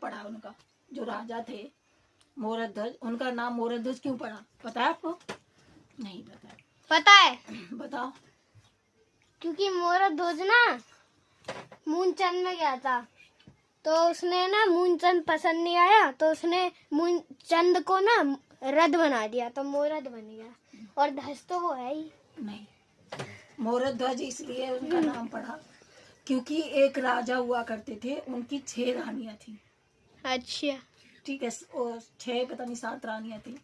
पड़ा उनका, जो राजा थे मोरध्वज, उनका नाम मोरध्वज क्यों पड़ा पता है आपको? नहीं पता है? पता है, बताओ। क्योंकि मोरध्वज ना मूनचंद में गया था, तो उसने ना मूनचंद पसंद नहीं आया, तो उसने मूनचंद को ना रथ बना दिया, तो मोरध बन गया। और ध्वज तो वो है ही नहीं, मोरध्वज इसलिए उनका नाम पड़ा क्योंकि एक राजा हुआ करते थे, उनकी 6 रानियां थी। अच्छा, ठीक है, 6 पता नहीं 7 रानियां थी।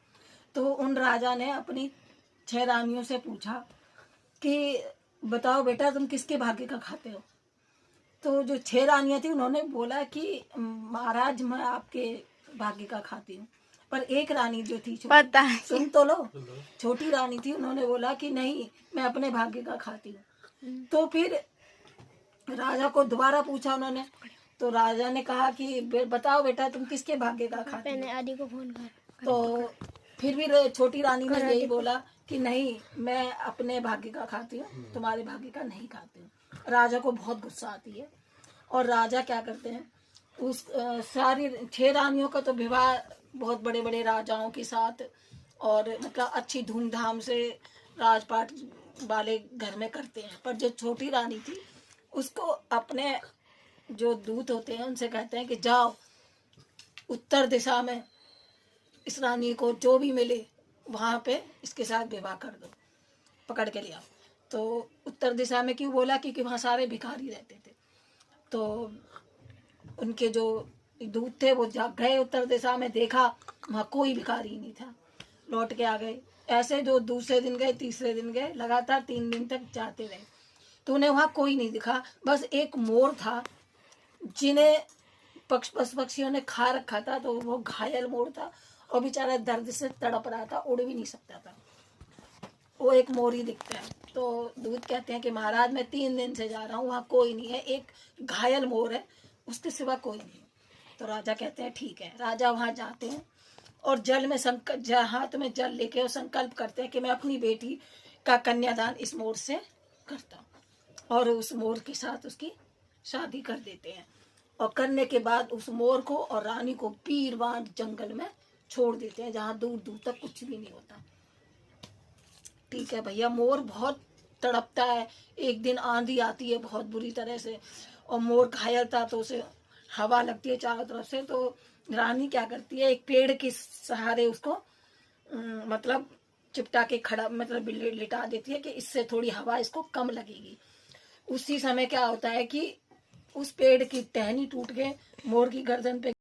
तो उन राजा ने अपनी 6 रानियों से पूछा कि बताओ बेटा तुम किसके भाग्य का खाते हो? तो जो 6 रानियां थी उन्होंने बोला कि महाराज मैं आपके भाग्य का खाती हूँ। पर एक रानी जो थी पता है, सुन तो लो, छोटी रानी थी, उन्होंने बोला कि नहीं मैं अपने भाग्य का खाती हूँ। तो फिर राजा को दोबारा पूछा उन्होंने, तो राजा ने कहा कि बताओ बेटा तुम किसके भाग्य का खाती हो? आदि को फोन कर। तो फिर भी छोटी रानी ने यही बोला कि नहीं मैं अपने भाग्य का खाती हूँ, तुम्हारे भाग्य का नहीं खाती हूँ। राजा को बहुत गुस्सा आती है और राजा क्या करते हैं, उस सारी 6 रानियों का तो विवाह बहुत बड़े बड़े राजाओं के साथ और मतलब अच्छी धूमधाम से राजपाट वाले घर में करते हैं। पर जो छोटी रानी थी उसको अपने जो दूत होते हैं उनसे कहते हैं कि जाओ उत्तर दिशा में इस रानी को जो भी मिले वहाँ पे इसके साथ विवाह कर दो, पकड़ के लिया। तो उत्तर दिशा में क्यों बोला? क्योंकि वहाँ सारे भिखारी रहते थे। तो उनके जो दूत थे वो जा गए उत्तर दिशा में, देखा वहाँ कोई भिखारी नहीं था, लौट के आ गए। ऐसे जो दूसरे दिन गए, तीसरे दिन गए, लगातार 3 दिन तक जाते रहे तो उन्हें वहाँ कोई नहीं दिखा। बस एक मोर था जिन्हें पशु पक्षियों ने खा रखा था, तो वो घायल मोर था और बेचारा दर्द से तड़प रहा था, उड़ भी नहीं सकता था। वो एक मोर ही दिखता है। तो दूत कहते हैं कि महाराज मैं 3 दिन से जा रहा हूँ, वहाँ कोई नहीं है, एक घायल मोर है, उसके सिवा कोई नहीं। तो राजा कहते हैं ठीक है। राजा वहाँ जाते हैं और जल में हाथ में जल लेके और संकल्प करते हैं कि मैं अपनी बेटी का कन्यादान इस मोर से करता हूँ, और उस मोर के साथ उसकी शादी कर देते हैं। और करने के बाद उस मोर को और रानी को पीरवान जंगल में छोड़ देते हैं, जहाँ दूर दूर तक कुछ भी नहीं होता। ठीक है भैया, मोर बहुत तड़पता है। एक दिन आंधी आती है बहुत बुरी तरह से और मोर घायल था, तो उसे हवा लगती है चारों तरफ से। तो रानी क्या करती है, एक पेड़ के सहारे उसको मतलब चिपटा के खड़ा मतलब लिटा देती है कि इससे थोड़ी हवा इसको कम लगेगी। उसी समय क्या होता है कि उस पेड़ की टहनी टूट के मोर की गर्दन पे